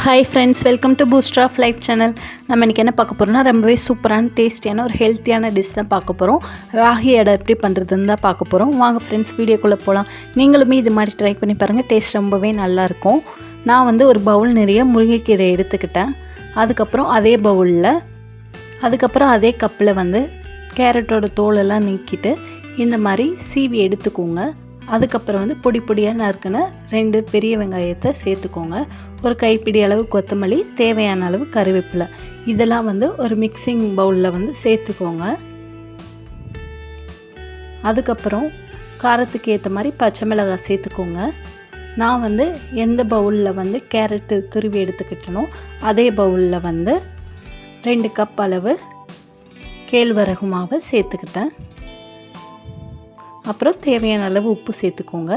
Hi friends, welcome to booster of life channel. நம்ம இன்றைக்கி என்ன பார்க்க போகிறோம்னா, ரொம்பவே சூப்பரான டேஸ்டியான ஒரு ஹெல்த்தியான டிஷ் தான் பார்க்க போகிறோம். ராகி அடை எப்படி பண்ணுறதுன்னு தான் பார்க்க போகிறோம். வாங்க ஃப்ரெண்ட்ஸ், வீடியோக்குள்ளே போகலாம். நீங்களுமே இது மாதிரி ட்ரை பண்ணி பாருங்கள், டேஸ்ட் ரொம்பவே நல்லாயிருக்கும். நான் வந்து ஒரு பவுல் நிறைய முருங்கைக்கீரை எடுத்துக்கிட்டேன். அதுக்கப்புறம் அதே கப்பில் வந்து கேரட்டோட தோலெல்லாம் நீக்கிட்டு இந்த மாதிரி சீவி எடுத்துக்கோங்க. அதுக்கப்புறம் வந்து பொடி பொடியாக நறுக்கின 2 பெரிய வெங்காயத்தை சேர்த்துக்கோங்க. ஒரு கைப்பிடி அளவு கொத்தமல்லி, தேவையான அளவு கருவேப்பிலை, இதெல்லாம் வந்து ஒரு மிக்சிங் பவுலில் வந்து சேர்த்துக்கோங்க. அதுக்கப்புறம் காரத்துக்கு ஏற்ற மாதிரி பச்சை மிளகாய் சேர்த்துக்கோங்க. நான் வந்து எந்த பவுலில் வந்து கேரட்டு துருவி எடுத்துக்கிட்டனோ அதே பவுலில் வந்து 2 கப் அளவு கேழ்வரகு மாவை சேர்த்துக்கிட்டேன். அப்புறம் தேவையான அளவு உப்பு சேர்த்துக்கோங்க.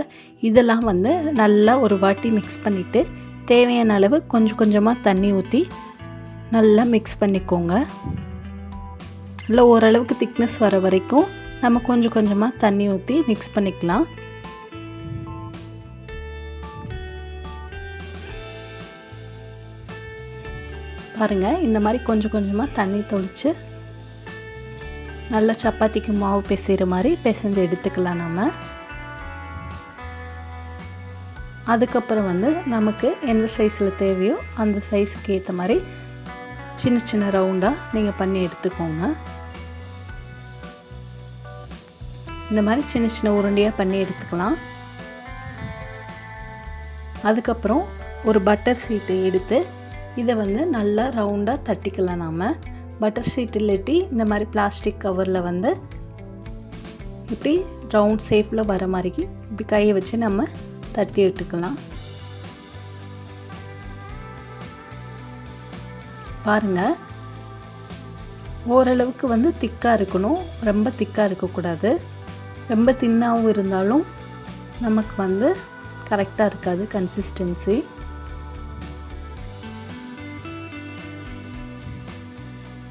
இதெல்லாம் வந்து நல்லா ஒரு வாட்டி மிக்ஸ் பண்ணிவிட்டு தேவையான அளவு கொஞ்சம் கொஞ்சமாக தண்ணி ஊற்றி நல்லா மிக்ஸ் பண்ணிக்கோங்க. இல்லை ஓரளவுக்கு திக்னஸ் வர வரைக்கும் நம்ம கொஞ்சம் கொஞ்சமாக தண்ணி ஊற்றி மிக்ஸ் பண்ணிக்கலாம். பாருங்கள், இந்த மாதிரி கொஞ்சம் கொஞ்சமாக தண்ணி தொளித்து நல்லா சப்பாத்திக்கு மாவு பிசைகிற மாதிரி பிசைஞ்சு எடுத்துக்கலாம் நம்ம. அதுக்கப்புறம் வந்து நமக்கு எந்த சைஸில் தேவையோ அந்த சைஸுக்கு ஏற்ற மாதிரி சின்ன சின்ன ரவுண்டாக நீங்கள் பண்ணி எடுத்துக்கோங்க. இந்த மாதிரி சின்ன சின்ன உருண்டையாக பண்ணி எடுத்துக்கலாம். அதுக்கப்புறம் ஒரு பட்டர் சீட்டை எடுத்து இதை வந்து நல்லா ரவுண்டாக தட்டிக்கலாம். நாம் பட்டர் ஷீட் இல்லாட்டி இந்த மாதிரி பிளாஸ்டிக் கவரில் வந்து இப்படி ரவுண்ட் ஷேப்பில் வர மாதிரி இப்படி கையை வச்சு நம்ம தட்டி விட்டுக்கலாம். பாருங்கள், ஓரளவுக்கு வந்து திக்காக இருக்கணும், ரொம்ப திக்காக இருக்கக்கூடாது. ரொம்ப தின்னாகவும் இருந்தாலும் நமக்கு வந்து கரெக்டாக இருக்காது கன்சிஸ்டன்சி.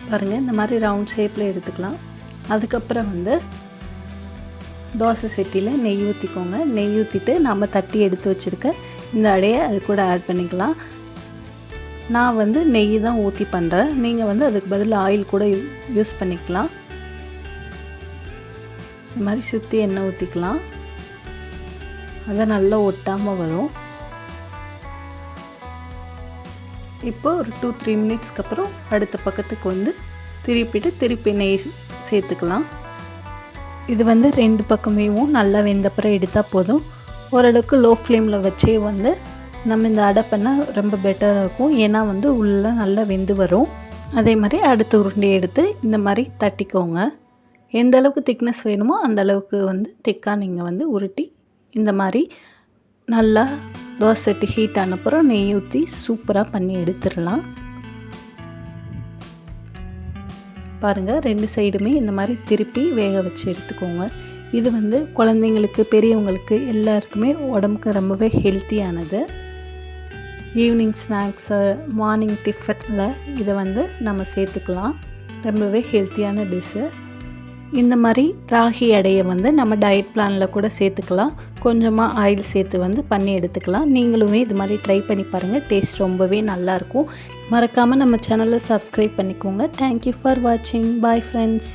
பாருங்கள், இந்த மாதிரி ரவுண்ட் ஷேப்பில் எடுத்துக்கலாம். அதுக்கப்புறம் வந்து தோசை சட்டியில் நெய் ஊற்றிக்கோங்க. நெய் ஊற்றிட்டு நம்ம தட்டி எடுத்து வச்சுருக்க இந்த அடையை அது கூட ஆட் பண்ணிக்கலாம். நான் வந்து நெய் தான் ஊற்றி பண்ணுறேன். நீங்கள் வந்து அதுக்கு பதில் ஆயில் கூட யூஸ் பண்ணிக்கலாம். இந்த மாதிரி சுற்றி எண்ணெய் ஊற்றிக்கலாம். அதை நல்லா ஒட்டாமல் வரும். இப்போ ஒரு 2-3 மினிட்ஸ்க்கு அப்புறம் அடுத்த பக்கத்துக்கு வந்து திருப்பி நெய் சேர்த்துக்கலாம். இது வந்து 2 பக்கமேவும் நல்லா வெந்தப்புறம் எடுத்தால் போதும். ஓரளவுக்கு லோ ஃப்ளேமில் வச்சே வந்து நம்ம இந்த அடை பண்ணால் ரொம்ப பெட்டராக இருக்கும். ஏன்னா வந்து உள்ளே நல்லா வெந்து வரும். அதே மாதிரி அடுத்த உருண்டையை எடுத்து இந்த மாதிரி தட்டிக்கோங்க. எந்த அளவுக்கு திக்னஸ் வேணுமோ அந்த அளவுக்கு வந்து திக்காக நீங்கள் வந்து உருட்டி இந்த மாதிரி நல்லா தோசை சட்டி ஹீட் ஆனப்புறம் நெய் ஊற்றி சூப்பராக பண்ணி எடுத்துடலாம். பாருங்கள், 2 சைடுமே இந்த மாதிரி திருப்பி வேக வச்சு எடுத்துக்கோங்க. இது வந்து குழந்தைங்களுக்கு, பெரியவங்களுக்கு எல்லாருக்குமே உடம்புக்கு ரொம்பவே ஹெல்த்தியானது. ஈவினிங் ஸ்நாக்ஸு, மார்னிங் டிஃபனில் இதை வந்து நம்ம சேர்த்துக்கலாம். ரொம்பவே ஹெல்த்தியான டிஷ்ஷு. இந்த மாதிரி ராகி அடையை வந்து நம்ம டயட் பிளானில் கூட சேர்த்துக்கலாம். கொஞ்சமாக ஆயில் சேர்த்து வந்து பண்ணி எடுத்துக்கலாம். நீங்களுமே இது மாதிரி ட்ரை பண்ணி பாருங்கள், டேஸ்ட் ரொம்பவே நல்லாயிருக்கும். மறக்காமல் நம்ம சேனலை சப்ஸ்கிரைப் பண்ணிக்கோங்க. தேங்க்யூ ஃபார் வாட்சிங். Bye friends.